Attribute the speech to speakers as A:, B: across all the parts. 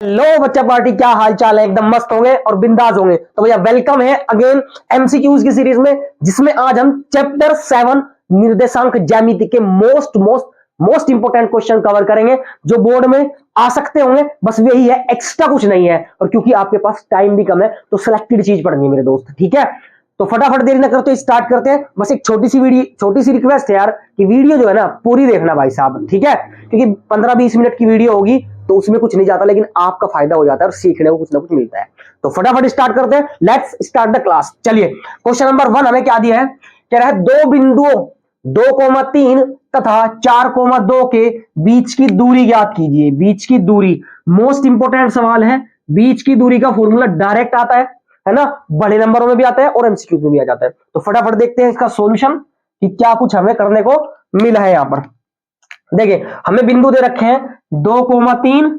A: लो बच्चा पार्टी, क्या हाल चाल है? एकदम मस्त होंगे और बिंदास होंगे। तो भैया वेलकम है अगेन एमसीक्यूज की सीरीज में, जिसमें आज हम चैप्टर 7 निर्देशांक ज्यामिति के मोस्ट इंपोर्टेंट क्वेश्चन कवर करेंगे, जो बोर्ड में आ सकते होंगे। बस यही है, एक्स्ट्रा कुछ नहीं है। और क्योंकि आपके पास टाइम भी कम है तो सिलेक्टेड चीज पढ़नी है मेरे दोस्त, ठीक है? तो फटाफट देरी न करते स्टार्ट करते हैं। बस एक छोटी सी रिक्वेस्ट है यार कि वीडियो जो है ना पूरी देखना भाई साहब, ठीक है? क्योंकि 15-20 मिनट की वीडियो होगी तो उसमें कुछ नहीं जाता, लेकिन आपका फायदा हो जाता है और सीखने को कुछ ना कुछ मिलता है। तो फटाफट स्टार्ट करते हैं, लेट्स स्टार्ट द क्लास। चलिए, क्वेश्चन नंबर 1 हमें क्या दिया है? कह रहा है दो बिंदुओं 2,3 तथा 4,2 के बीच की दूरी ज्ञात कीजिए। बीच की दूरी मोस्ट इंपोर्टेंट सवाल है। बीच की दूरी का फॉर्मूला डायरेक्ट आता है ना? बड़े नंबरों में भी आता है और एमसीक्यू में भी आ जाता है। तो फटाफट देखते हैं इसका सॉल्यूशन कि क्या कुछ हमें करने को मिला है। यहां पर देखिए, हमें बिंदु दे रखे हैं 2,3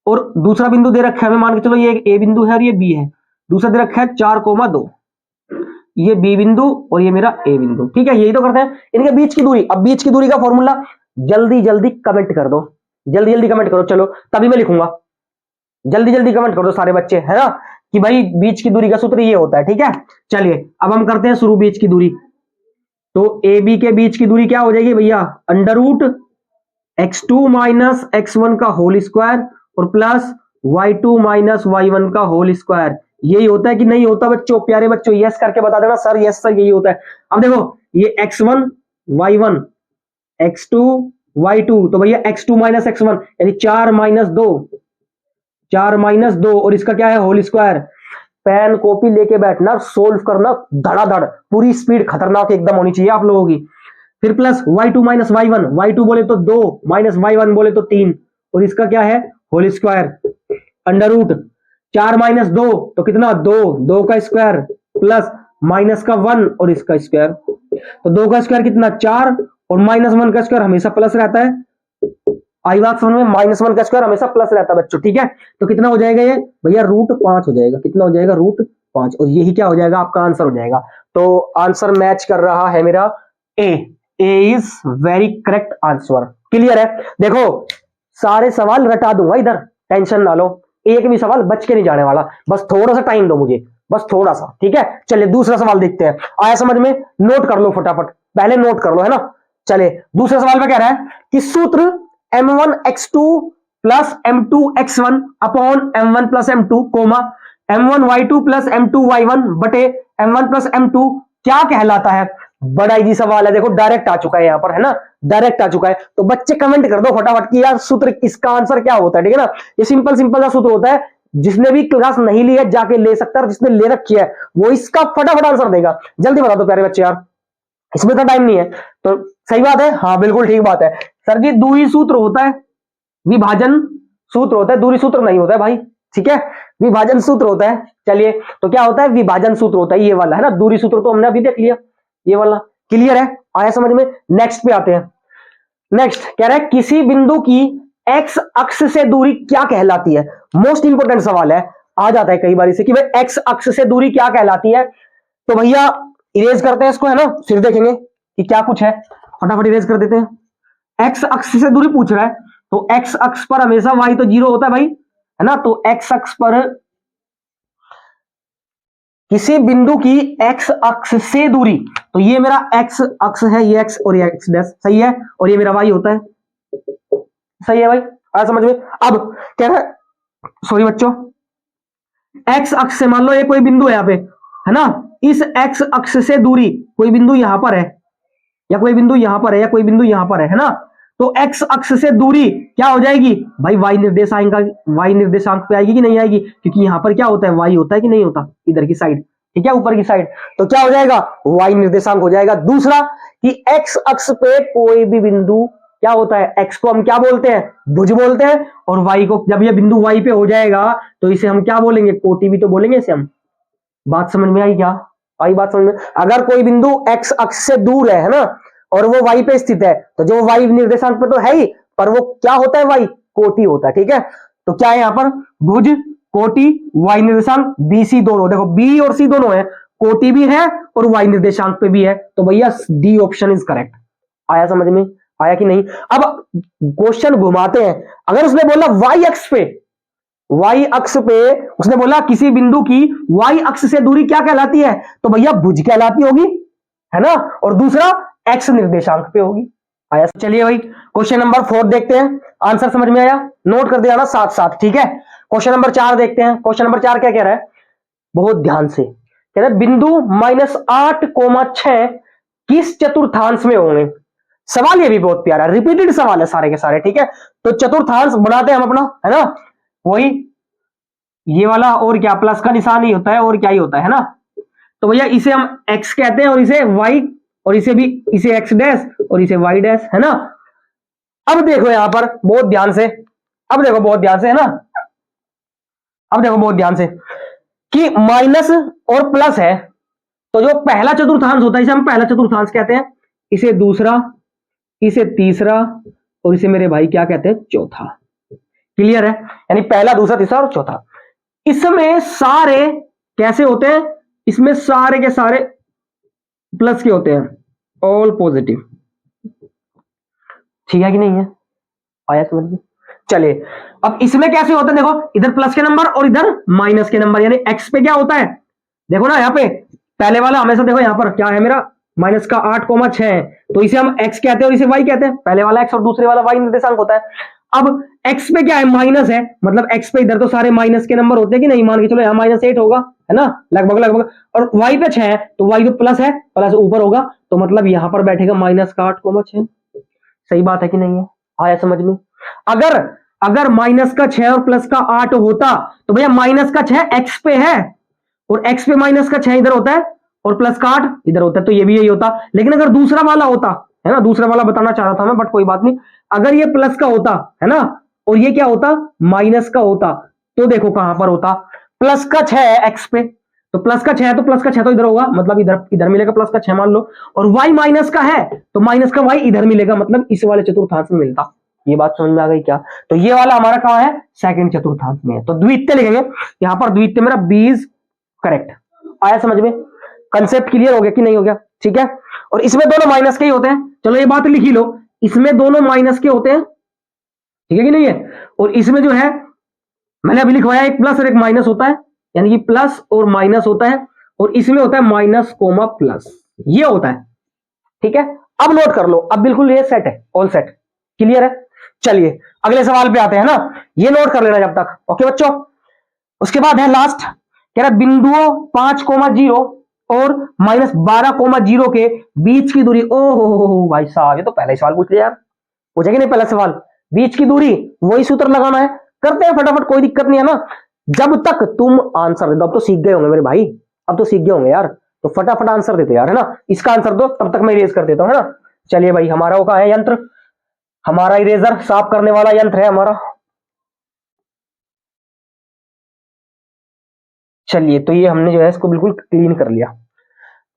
A: और दूसरा बिंदु दे रखा है हमें, मान के चलो ये ए बिंदु है और ये बी है। दूसरा दे रखा है 4,2, ये बी बिंदु और ये मेरा ए बिंदु, ठीक है? यही तो करते हैं इनके बीच की दूरी। अब बीच की दूरी का फॉर्मूला जल्दी जल्दी कमेंट कर दो, जल्दी जल्दी कमेंट करो। चलो तभी मैं लिखूंगा, जल्दी जल्दी कमेंट कर दो सारे बच्चे, है ना? कि भाई बीच की दूरी का सूत्र ये होता है, ठीक है? चलिए अब हम करते हैं शुरू बीच की दूरी। तो ए बी के बीच की दूरी क्या हो जाएगी भैया? √x2 माइनस x1 का होल स्क्वायर और प्लस y2 माइनस y1 का होल स्क्वायर। यही होता है कि नहीं होता बच्चों? प्यारे बच्चों यस करके बता देना सर, यस सर यही होता है। अब देखो ये x1 y1 x2 y2, तो भैया x2 माइनस x1 यानी 4 माइनस 2, 4 माइनस 2 और इसका क्या है? Whole square. पेन कॉपी लेके बैठना, सोल्व करना धड़ाधड़, पूरी स्पीड खतरनाक एकदम होनी चाहिए आप लोगों की। फिर plus y2 minus y1, y2 बोले तो 2 माइनस y1 बोले तो 3 और इसका क्या है? Whole square. Under root 4 minus 2 तो कितना? 2, 2 का स्क्वायर प्लस माइनस का 1 और इसका स्क्वायर। तो 2 का स्क्वायर कितना? 4 और माइनस 1 का स्क्वायर हमेशा प्लस रहता है। आई बात समझ में? -1 का स्क्वायर हमेशा प्लस रहता है बच्चों, ठीक है? तो कितना हो जाएगा ये भैया? √5 हो जाएगा। कितना हो जाएगा? √5। और यही क्या हो जाएगा? आपका आंसर हो जाएगा। तो आंसर मैच कर रहा है मेरा A is very correct answer. Clear है? देखो सारे सवाल रटा दूंगा इधर, टेंशन ना लो, एक भी सवाल बच के नहीं जाने वाला। बस थोड़ा सा टाइम दो मुझे, बस थोड़ा सा, ठीक है? चलिए दूसरा सवाल देखते हैं। आया समझ में? नोट कर लो फटाफट, पहले नोट कर लो, है ना? चलिए दूसरे सवाल में कह रहा है कि सूत्र m1x2 plus m2x1 upon m1 plus m2 comma m1y2 plus m2y1 बटे m1 प्लस m2 क्या कहलाता है? बड़ा इजी सवाल है, देखो डायरेक्ट आ चुका है यहां पर, है ना? डायरेक्ट आ चुका है। तो बच्चे कमेंट कर दो फटाफट कि यार सूत्र, इसका आंसर क्या होता है, ठीक है ना? ये सिंपल सा सूत्र होता है। जिसने भी क्लास नहीं ली है जाके ले सकता है, और जिसने ले रखी है वो इसका फटाफट आंसर देगा। जल्दी बता दो प्यारे बच्चे यार, इसमें तो टाइम नहीं है। तो सही बात है, हाँ बिल्कुल ठीक बात है सर जी। दूरी सूत्र होता है, विभाजन सूत्र होता है, दूरी सूत्र नहीं होता है भाई, ठीक है? विभाजन सूत्र होता है। चलिए तो क्या होता है? विभाजन सूत्र होता है ये वाला, है ना? दूरी सूत्र तो हमने अभी देख लिया, ये वाला। क्लियर है? आया समझ में? नेक्स्ट पे आते हैं। नेक्स्ट कह रहा है किसी बिंदु की एक्स अक्ष से दूरी क्या कहलाती है? मोस्ट इंपोर्टेंट सवाल है, आ जाता है कई बार इसे कि भाई एक्स अक्ष से दूरी क्या कहलाती है। तो भैया इरेज करते हैं इसको, है ना? फिर देखेंगे कि क्या कुछ है। फटाफट इरेज कर देते हैं। एक्स अक्ष से दूरी पूछ रहा है, तो एक्स अक्ष पर हमेशा वाई तो 0 होता है भाई, है ना? तो एक्स अक्ष पर किसी बिंदु की एक्स अक्ष से दूरी, तो ये मेरा एक्स अक्ष है, ये एक्स और ये एक्स डैश, सही है? और ये मेरा वाई होता है, सही है भाई? आया समझ में? अब क्या है, सॉरी बच्चों, एक्स अक्ष से मान लो ये कोई बिंदु है यहाँ पे, है ना? इस एक्स अक्ष से दूरी, कोई बिंदु यहां पर है या कोई बिंदु यहां पर है या कोई बिंदु यहां पर है ना? तो एक्स अक्ष से दूरी क्या हो जाएगी भाई? वाई निर्देशांक पे आएगी कि नहीं आएगी? क्योंकि यहां पर क्या होता है? वाई होता है कि नहीं होता? इधर की साइड, ठीक है? ऊपर की साइड। तो क्या हो जाएगा? वाई निर्देशांक हो जाएगा। दूसरा कि एक्स अक्ष पे कोई भी बिंदु क्या होता है? एक्स को हम क्या बोलते हैं? भुज बोलते हैं। और वाई को, जब ये बिंदु वाई पे हो जाएगा तो इसे हम क्या बोलेंगे? कोटि भी तो बोलेंगे इसे हम। बात समझ में आई क्या? आई बात समझ में? अगर कोई बिंदु एक्स अक्ष से दूर है ना, और वो वाई पे स्थित है, तो जो वाई निर्देशांक पे तो है ही, पर वो क्या होता है? वाई कोटि होता है, ठीक है? तो क्या है यहां पर? भुज, कोटि, वाई निर्देशांक, बी सी दोनों। देखो बी और सी दोनों है, कोटि भी है और वाई निर्देशांक पे भी है। तो भैया डी ऑप्शन इज करेक्ट। आया समझ में? आया कि नहीं? अब क्वेश्चन घुमाते हैं। अगर उसने बोला वाई एक्स पे, वाई अक्ष पे उसने बोला किसी बिंदु की वाई अक्ष से दूरी क्या कहलाती है, तो भैया भुज कहलाती होगी, है ना, और दूसरा एक्स निर्देशांक पे होगी। आया? चलिए भाई क्वेश्चन नंबर 4 देखते हैं, आंसर समझ में आया, नोट कर दिया ना साथ साथ, ठीक है। क्वेश्चन नंबर 4 देखते हैं। क्वेश्चन नंबर 4 क्या कह रहा है, बहुत ध्यान से कह रहा है बिंदु -8,6 किस चतुर्थांश में होंगे। सवाल ये भी बहुत प्यारा, रिपीटेड सवाल है सारे के सारे, ठीक है। तो चतुर्थांश बनाते हैं हम अपना, है ना, वही ये वाला, और क्या प्लस का निशान ही होता है, और क्या ही होता है ना। तो भैया इसे हम x कहते हैं और इसे y, और इसे भी इसे x डैश और इसे y डैश, है ना। अब देखो यहां पर बहुत ध्यान से, अब देखो बहुत ध्यान से, है ना, अब देखो बहुत ध्यान से कि माइनस और प्लस है, तो जो पहला चतुर्थांश होता है इसे हम पहला चतुर्थांश कहते हैं, इसे दूसरा, इसे तीसरा, और इसे मेरे भाई क्या कहते हैं, चौथा। क्लियर है, यानी पहला, दूसरा, तीसरा और चौथा। इसमें सारे कैसे होते हैं, इसमें सारे के सारे प्लस के होते हैं, ऑल पॉजिटिव, ठीक है कि नहीं है, आया समझ में। चलिए अब इसमें कैसे होता है, देखो इधर प्लस के नंबर और इधर माइनस के नंबर, यानी एक्स पे क्या होता है, देखो ना यहाँ पे पहले वाला हमेशा, देखो यहाँ पर क्या है मेरा माइनस का 8,6, तो इसे हम x कहते हैं और इसे y कहते हैं, पहले वाला x और दूसरे वाला y निर्देशांक होता है। अब x पे क्या है, माइनस है, मतलब x पे इधर तो सारे माइनस के नंबर होते हैं कि नहीं, मान के चलो यहाँ -8 होगा, है ना, लगभग लगभग, और y पे 6 है तो y तो प्लस है, प्लस ऊपर होगा, तो मतलब यहां पर बैठेगा माइनस का 8,6। सही बात है कि नहीं है, आया समझ में। अगर अगर माइनस का 6 और प्लस का 8 होता तो भैया माइनस का 6 x पे है और x पे माइनस का 6 इधर होता है और प्लस का 8 इधर होता है, तो ये भी यही होता। लेकिन अगर दूसरा वाला होता, है ना, दूसरा वाला बताना चाह रहा था मैं, बट कोई बात नहीं, अगर ये प्लस का होता, है ना, और ये क्या होता, माइनस का होता, तो देखो कहां पर होता, प्लस का 6 है x पे, तो प्लस का 6 है तो प्लस का 6 तो इधर होगा, मतलब इधर इधर मिलेगा प्लस का 6 मान लो, और y माइनस का है तो माइनस का y इधर मिलेगा, मतलब इस वाले चतुर्थांश में मिलता। ये बात समझ में आ गई क्या, तो ये वाला हमारा कहां है, सेकंड चतुर्थांश में है, तो द्वितीय लिखेंगे यहां पर, द्वितीय मेरा बी इज करेक्ट। आया समझ में, कंसेप्ट क्लियर हो गया कि नहीं हो गया, ठीक है। और इसमें दोनों माइनस के ही होते हैं, चलो ये बात लिख ही लो, इसमें दोनों माइनस के होते हैं, ठीक है कि नहीं है, और इसमें जो है मैंने अभी लिखवाया एक प्लस और एक माइनस होता है, यानी कि प्लस और माइनस होता है, और इसमें होता है माइनस कोमा प्लस, ये होता है, ठीक है। अब नोट कर लो, अब बिल्कुल ये सेट है, ऑल सेट, क्लियर है। चलिए अगले सवाल पे आते हैं ना, ये नोट कर लेना जब तक, ओके बच्चों। उसके बाद है लास्ट, कह रहा बिंदुओं 5,0 और -12,0 के बीच की दूरी, ओ हो भाई साहब, ये तो पहले सवाल पूछ लिया यार, पूछेगा नहीं पहला सवाल, बीच की दूरी, वही सूत्र लगाना है, करते हैं फटाफट, कोई दिक्कत नहीं है ना, जब तक तुम आंसर दे दो। अब तो सीख गए होंगे मेरे भाई, अब तो सीख गए होंगे यार, तो फटाफट आंसर देते यार, है ना, इसका आंसर दो, तब तक मैं इरेज कर देता हूं, है ना। चलिए भाई हमारा वो कहां है यंत्र, हमारा इरेजर साफ करने वाला यंत्र है हमारा। चलिए तो ये हमने जो है इसको बिल्कुल क्लीन कर लिया,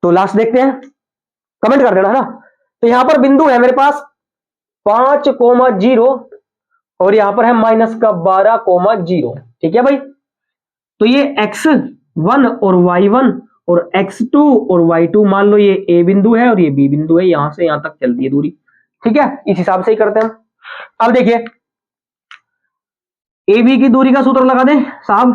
A: तो लास्ट देखते हैं, कमेंट कर देना, है ना। तो यहां पर बिंदु है मेरे पास 5,0 और यहां पर है -12,0, ठीक है भाई। तो ये x1 और y1 और x2 और y2, मान लो ये a बिंदु है और ये b बिंदु है, यहां से यहां तक चलती है दूरी, ठीक है, इस हिसाब से ही करते हैं हम। अब देखिए ए बी की दूरी का सूत्र लगा दें साहब,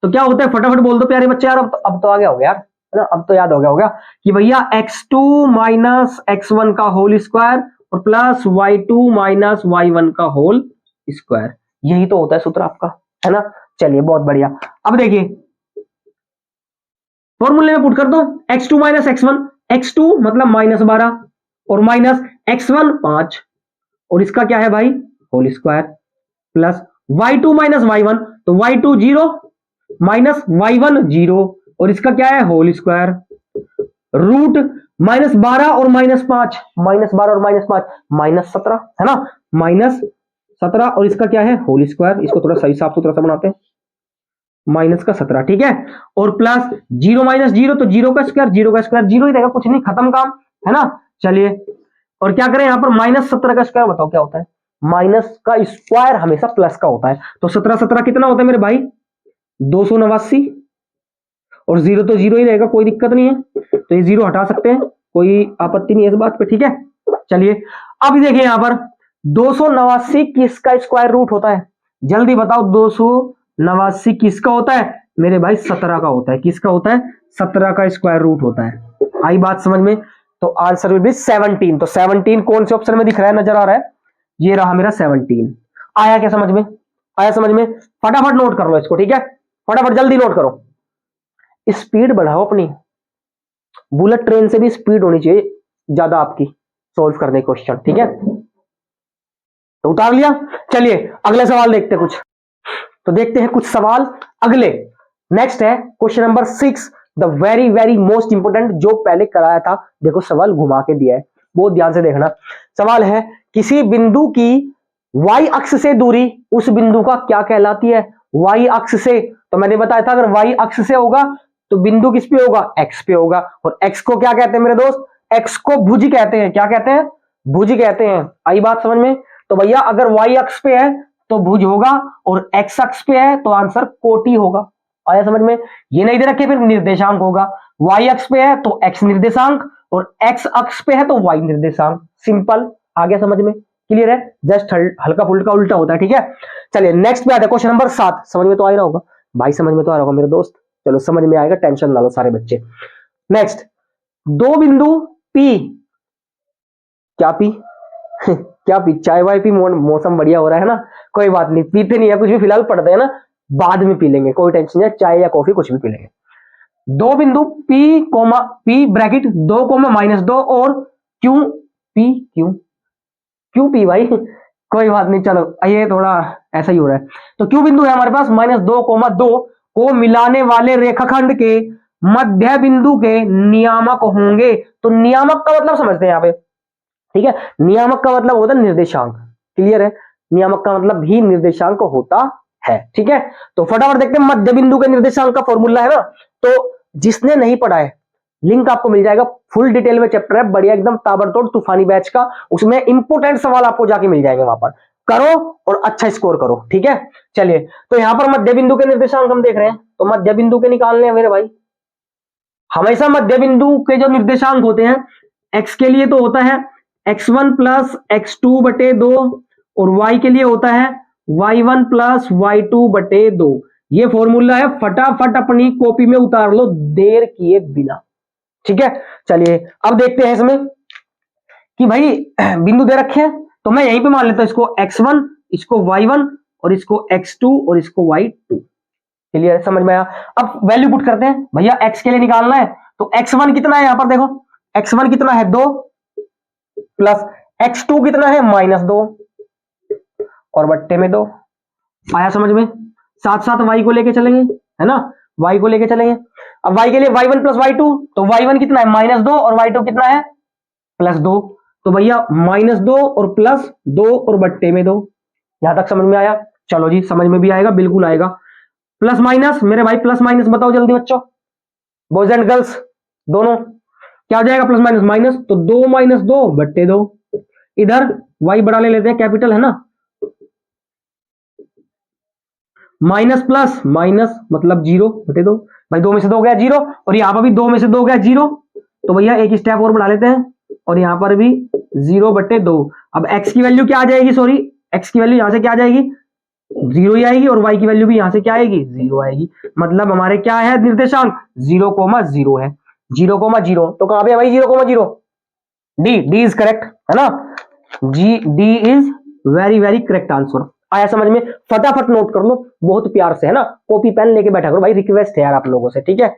A: तो क्या होता है, फटाफट बोल दो प्यारे बच्चे यार, अब तो आ गया हो गया यार, है ना, अब तो याद हो गया होगा कि भैया x2 माइनस x1 का होल स्क्वायर और प्लस y2 माइनस y1 का होल स्क्वायर, यही तो होता है सूत्र आपका, है ना। चलिए बहुत बढ़िया, अब देखिए फॉर्मूले में पुट कर दो, x2 माइनस x1, x2 मतलब -12 और माइनस x1 5, और इसका क्या है भाई, whole square, plus y2 minus y1, तो y2 0 माइनस y1 0, और इसका क्या है, होल स्क्वायर, रूट -12 और -5, -12 और -5 -17, है ना, -17, और इसका क्या है, होल स्क्वायर, इसको थोड़ा सही साफ सुथरा सा बनाते हैं, -17, ठीक है, और प्लस 0 माइनस 0 तो 0 का स्क्वायर, 0 का स्क्वायर 0 ही रहेगा, कुछ नहीं, खत्म काम, है ना। चलिए और क्या करें, यहां पर -17 का स्क्वायर बताओ क्या होता है, माइनस का स्क्वायर हमेशा प्लस का होता है, तो 17 कितना होता है मेरे भाई, 289, और 0 तो 0 ही रहेगा, कोई दिक्कत नहीं है, तो ये 0 हटा सकते हैं, कोई आपत्ति नहीं है इस बात पे, ठीक है। चलिए अब देखिए यहां पर 289 किसका स्क्वायर रूट होता है, जल्दी बताओ, 289 89 किसका होता है मेरे भाई? 17 का होता है। किसका होता है? 17 का स्क्वायर रूट होता है। आई बात समझ में? तो आंसर विल बी 17। तो 17 कौन से ऑप्शन में दिख रहा है, नजर आ रहा है? ये रहा मेरा 17। आया क्या समझ में? आया समझ में? फटाफट नोट कर लो इसको, ठीक है? फटाफट जल्दी नोट करो। स्पीड बढ़ाओ अपनी, बुलेट ट्रेन से भी स्पीड होनी चाहिए ज्यादा आपकी सोल्व करने क्वेश्चन, ठीक है? तो उतार लिया। चलिए अगले सवाल देखते हैं कुछ। तो देखते हैं कुछ सवाल अगले। नेक्स्ट है question number 6, the very very most important, जो पहले कराया था। देखो सवाल घुमा के दिया है, बहुत ध्यान से देखना। सवाल है किसी बिंदु की y अक्ष से दूरी उस बिंदु का क्या कहलाती है? y अक्ष से, तो मैंने बताया था अगर y अक्ष से होगा तो बिंदु किस पे होगा? x पे होगा। और x को क्या कहते हैं मेरे दोस्त? x को भुज कहते हैं। क्या कहते हैं? भुज कहते हैं। आई बात समझ में? तो भैया अगर y अक्ष पे है तो भुज होगा, और x अक्ष पे है तो आंसर कोटि होगा। आया समझ में? ये नहीं दे रखे फिर निर्देशांक होगा। y अक्ष पे है तो x निर्देशांक, और x अक्ष पे है तो y निर्देशांक। सिंपल। आ गया समझ में? क्लियर है? जस्ट हल्का फुल्का उल्टा होता है, ठीक है? चलिए नेक्स्ट पे आते हैं क्वेश्चन नंबर 7। समझ में तो आ रहा होगा भाई? समझ में तो आ रहा होगा मेरे दोस्त? चलो समझ में आएगा, टेंशन ना लो सारे बच्चे। नेक्स्ट, दो बिंदु P, क्या पी क्या पी? चाय वाय पी? मौसम बढ़िया हो रहा है ना, कोई बात नहीं, पीते नहीं है कुछ भी, फिलहाल पढ़ते हैं ना, बाद में पी लेंगे, कोई टेंशन नहीं है, चाय या कॉफी कुछ भी पी लेंगे। दो बिंदु P comma P bracket 2 comma -2 और Q P क्यों P भाई कोई बात नहीं, चलो ये थोड़ा ऐसा ही हो रहा है। तो Q बिंदु है हमारे पास -2,2 को मिलाने वाले रेखाखंड के मध्य बिंदु के नियामक होंगे। तो नियामक का मतलब समझते हैं यहाँ पे, ठीक है? नियामक का मतलब होता है निर्देशांक। क्लियर है? नियामक का मतलब भी निर्देशांक होता है, ठीक है? तो फटाफट देखते हैं मध्य बिंदु के निर्देशांक का फॉर्मूला है ना। तो जिसने नहीं पढ़ा है, लिंक आपको मिल जाएगा, फुल डिटेल में चैप्टर है, बढ़िया एकदम ताबड़तोड़ तूफानी बैच का, उसमें इंपोर्टेंट सवाल आपको जाके मिल जाएंगे, वहां पर करो और अच्छा स्कोर करो, ठीक है? चलिए, तो यहां पर मध्य बिंदु के निर्देशांक हम देख रहे हैं, तो मध्य बिंदु के निकालने हैं मेरे भाई। हमेशा मध्य बिंदु के जो निर्देशांक होते हैं, x के लिए तो होता है x1 प्लस x2/2, और y के लिए होता है y1 प्लस y2/2। ये फॉर्मूला है, फटाफट अपनी कॉपी में उतार लो देर किए बिना, ठीक है? चलिए अब देखते हैं इसमें कि भाई बिंदु दे रखे हैं, तो मैं यहीं पे मान लेता हूं इसको x1, इसको y1, और इसको x2 और इसको y2। क्लियर? समझ में आया? अब वैल्यू पुट करते हैं भैया, x के लिए निकालना है, तो x1 कितना है? यहां पर देखो x1 कितना है 2, प्लस x2 कितना है -2, और बट्टे में 2। आया समझ में? साथ साथ y को लेके चलेंगे, है ना? y को लेके चलेंगे। अब y के लिए y1 प्लस y2, तो y1 कितना है -2 और y2 कितना है +2। तो भैया -2 और +2 और बट्टे में 2। यहां तक समझ में आया? चलो जी, समझ में भी आएगा, बिल्कुल आएगा। प्लस माइनस मेरे भाई, प्लस माइनस बताओ जल्दी बच्चों, बॉयज एंड गर्ल्स दोनों, क्या हो जाएगा? प्लस माइनस माइनस, तो 2 - 2 बट्टे 2। इधर y बड़ा ले लेते हैं, कैपिटल है ना, माइनस प्लस माइनस मतलब 0/2। भाई 2 में से 2 गया 0, और यहां पर भी 2 में से 2 गया 0, तो भैया एक स्टेप और बढ़ा लेते हैं, और यहां पर भी 0/2। अब x की वैल्यू क्या आ जाएगी? सॉरी, x की वैल्यू यहां से क्या आ जाएगी? 0 ही आएगी, और y की वैल्यू भी यहां से क्या आएगी? 0 आएगी। मतलब हमारे क्या है निर्देशांक? 0,0 है। 0,0 तो कहां पे है भाई 0,0? डी इज करेक्ट, है ना? D is very very correct answer. आया समझ में? फटाफट नोट कर लो, बहुत प्यार से, है ना? कॉपी पेन लेके बैठा करो भाई, रिक्वेस्ट है यार आप लोगों से, ठीक है?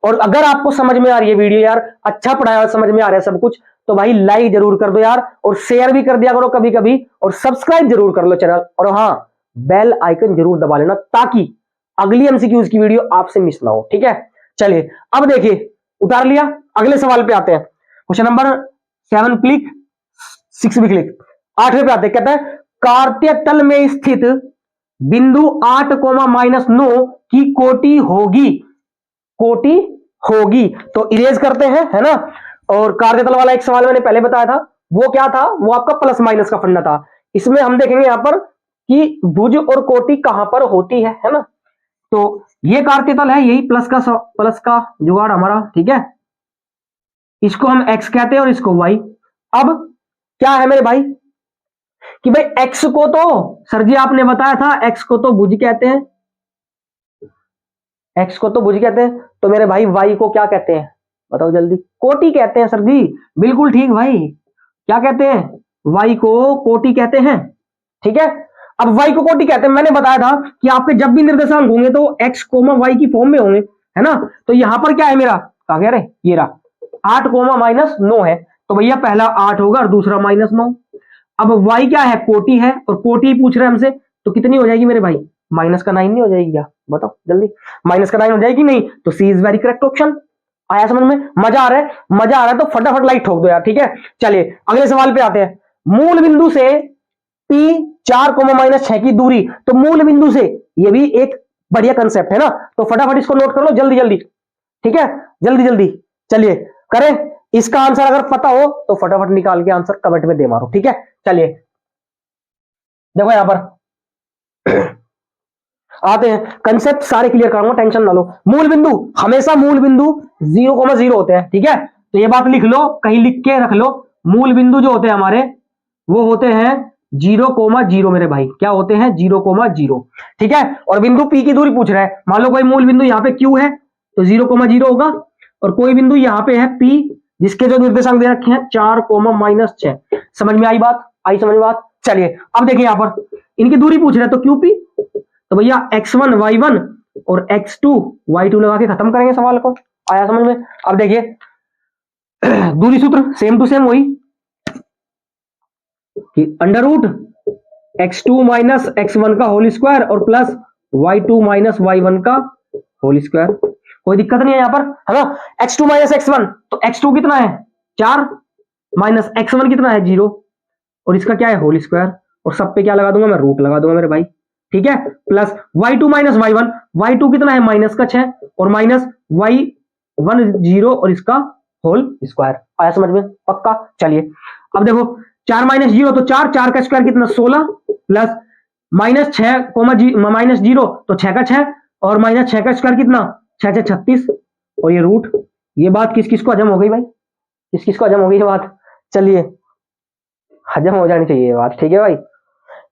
A: और अगर आपको समझ में आ रही है वीडियो यार, अच्छा पढ़ाया, समझ में आ रहा है सब कुछ, तो भाई लाइक जरूर कर दो यार, और शेयर भी कर दिया करो कभी कभी, और सब्सक्राइब जरूर कर लो चैनल, और हाँ, बेल आइकन जरूर दबा लेना, ताकि अगली एमसीक्यूज की वीडियो आपसे मिस ना हो, ठीक है? चलिए अब देखिए, उतार लिया, अगले सवाल पे आते हैं। क्वेश्चन नंबर 7 क्लिक, 6 भी क्लिक, 8वें पे आते हैं। कहता है कार्तीय तल में स्थित बिंदु 8,-9 की कोटि होगी। कोटि होगी, तो इरेज करते हैं, है ना? और कार्तीय तल वाला एक सवाल मैंने पहले बताया था, वो क्या था? वो आपका प्लस माइनस का फंडा था। इसमें हम देखेंगे यहां पर कि भुज और कोटि कहां पर होती है ना? तो ये कार्तीय तल है, यही प्लस का जुगाड़ हमारा, ठीक है? इसको हम x कहते हैं और इसको y। अब क्या है मेरे भाई कि भाई x को तो सर जी आपने बताया था, x को तो भुज कहते हैं, एक्स को तो भुज कहते हैं, तो मेरे भाई वाई को क्या कहते हैं बताओ जल्दी? कोटि कहते हैं सर जी, बिल्कुल ठीक भाई। क्या कहते हैं? वाई को कोटि कहते हैं, ठीक है। अब वाई को कोटि कहते हैं, मैंने बताया था कि आपके जब भी निर्देशांक होंगे तो एक्स कोमा वाई की फॉर्म में होंगे, है ना। तो यहां पर क्या है मेरा, कहा कह रहे ये रहा 8 कोमा माइनस 9 है, तो भैया पहला 8 होगा और दूसरा माइनस 9। अब वाई क्या है, कोटि है, और कोटि पूछ रहे हैं हमसे, तो कितनी हो जाएगी मेरे भाई? माइनस का 9 नहीं हो जाएगी क्या? बताओ जल्दी, माइनस का 9 हो जाएगी नहीं? तो सी इज वेरी करेक्ट ऑप्शन। आया समझ में? मजा आ रहा है? मजा आ रहा है तो फटाफट लाइक ठोक दो यार, ठीक है। चलिए अगले सवाल पे आते हैं। मूल बिंदु से P 4 कोमा माइनस 6 की दूरी, तो मूल बिंदु से, ये भी एक बढ़िया कंसेप्ट है ना, तो फटाफट इसको नोट कर लो जल्दी जल्दी, ठीक है, जल्दी जल्दी। चलिए करें, इसका आंसर अगर पता हो तो फटाफट निकाल के आंसर कमेंट में दे मारो, ठीक है। चलिए देखो यहां पर आते हैं, कंसेप्ट सारे क्लियर करूंगा, टेंशन ना लो। मूल बिंदु, हमेशा मूल बिंदु 0,0 होते हैं, ठीक है, तो ये बात लिख लो, कहीं लिख के रख लो। मूल बिंदु जो होते हैं हमारे, वो होते हैं 0,0 मेरे भाई, क्या होते हैं? 0,0, ठीक है। और बिंदु P की दूरी पूछ रहा है, मान लो कोई मूल बिंदु यहाँ पे Q है तो 0,0 होगा, और कोई बिंदु यहाँ पे है P जिसके जो निर्देशांक दे रखे हैं 4 कोमा माइनस 6। समझ में आई बात? आई समझ में बात? चलिए अब देखिए यहां पर इनकी दूरी पूछ रहे हैं, तो QP, तो भैया x1 y1 और x2 y2 लगा के खत्म करेंगे सवाल को। आया समझ में? अब देखिए दूरी सूत्र सेम टू सेम वही कि under root x2 minus x1 का होल स्क्वायर और प्लस y2 माइनस y1 का होल स्क्वायर। कोई दिक्कत नहीं है यहां पर, है ना। x2 माइनस x1, तो x2 कितना है 4, माइनस x1 कितना है 0, और इसका क्या है होल स्क्वायर, और सब पे क्या लगा दूंगा मैं? रूट लगा दूंगा मेरे भाई, ठीक है। Plus y2 minus y1, y2 कितना है माइनस का 6, और माइनस y1 0 और इसका होल स्क्वायर। आया समझ में? पक्का। चलिए अब देखो 4 माइनस 0 तो 4, 4 का स्क्वायर कितना 16, प्लस माइनस 6 माइनस 0 तो 6 का 6, और माइनस 6 का स्क्वायर कितना 6 6 36, और ये रूट। ये बात किस किस को हजम हो गई भाई? किस किस को हजम हो गई ये बात? चलिए हजम हो जानी चाहिए ये बात, ठीक है भाई।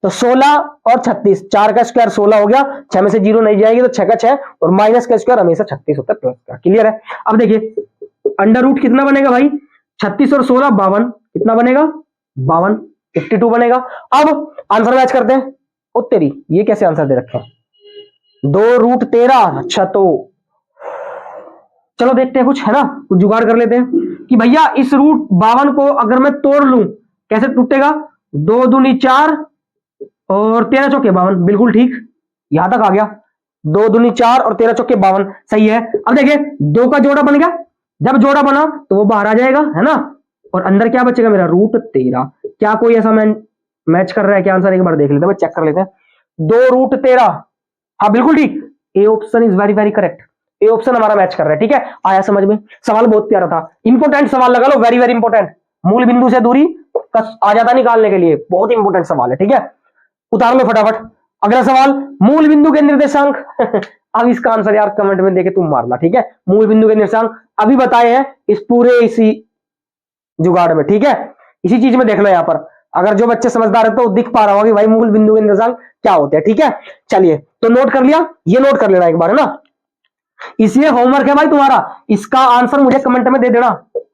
A: तो 16 और 36, 4 का स्क्वायर 16 हो गया, 6 में से 0 नहीं जाएगी तो 6 का 6, और माइनस का स्क्वायर हमेशा 36 होता है प्लस का। क्लियर है? अब देखिए अंडर रूट कितना बनेगा भाई? 36 और 16 52, कितना बनेगा? 52, 52 बनेगा। अब आंसर मैच करते हैं। ओ तेरी, ये कैसे आंसर दे रखे हैं? 2√13। अच्छा तो चलो देखते हैं कुछ, है ना, कुछ जुगाड़ कर लेते हैं कि भैया इस रूट 52 को अगर मैं तोड़ लूं कैसे टूटेगा? 2 दूनी 4 और 13 चौके 52, बिल्कुल ठीक, यहां तक आ गया। 2 दूनी 4 और 13 चौके 52, सही है। अब देखिए 2 का जोड़ा बन गया, जब जोड़ा बना तो वो बाहर आ जाएगा, है ना, और अंदर क्या बचेगा मेरा? √13। क्या कोई ऐसा मैच कर रहा है क्या आंसर? एक बार देख लेते हैं, चेक कर लेते हैं। 2√13, हाँ बिल्कुल ठीक, A option is very very correct, A option हमारा मैच कर रहा है, ठीक है। आया समझ में? सवाल बहुत प्यारा था, इंपोर्टेंट सवाल लगा लो, वेरी वेरी इंपोर्टेंट। मूल बिंदु से दूरी आ जाता निकालने के लिए बहुत इंपोर्टेंट सवाल है, ठीक है। उतार लो फटाफट। अगला सवाल, मूल बिंदु के निर्देशांक अब इसका आंसर यार कमेंट में देके तुम मारना, ठीक है। मूल बिंदु के निर्देशांक अभी बताए हैं इस पूरे इसी जुगाड़ में, ठीक है। इसी चीज में देखना यहां पर, अगर जो बच्चे समझदार है तो दिख पा रहा होगा कि भाई मूल बिंदु के निर्देशांक क्या होते हैं, ठीक है। चलिए तो नोट कर लिया, ये नोट कर लेना एक बार, है ना। इसलिए होमवर्क है भाई तुम्हारा, इसका आंसर मुझे कमेंट में दे देना,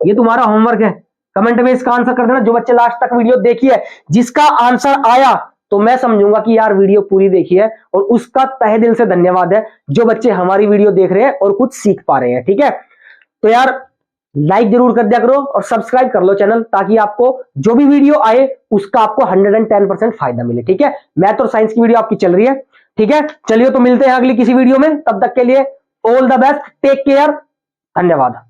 A: ये तुम्हारा होमवर्क है। कमेंट में इसका आंसर कर देना, जो बच्चे लास्ट तक वीडियो देखी है, जिसका आंसर आया तो मैं समझूंगा कि यार वीडियो पूरी देखी है, और उसका तहे दिल से धन्यवाद है जो बच्चे हमारी वीडियो देख रहे हैं और कुछ सीख पा रहे हैं, ठीक है। तो यार लाइक जरूर कर दिया करो और सब्सक्राइब कर लो चैनल, ताकि आपको जो भी वीडियो आए उसका आपको 110% फायदा मिले, ठीक है। मैथ और साइंस की वीडियो आपकी चल रही है, ठीक है। चलिए तो मिलते हैं अगली किसी वीडियो में, तब तक के लिए all the best, take care, धन्यवाद।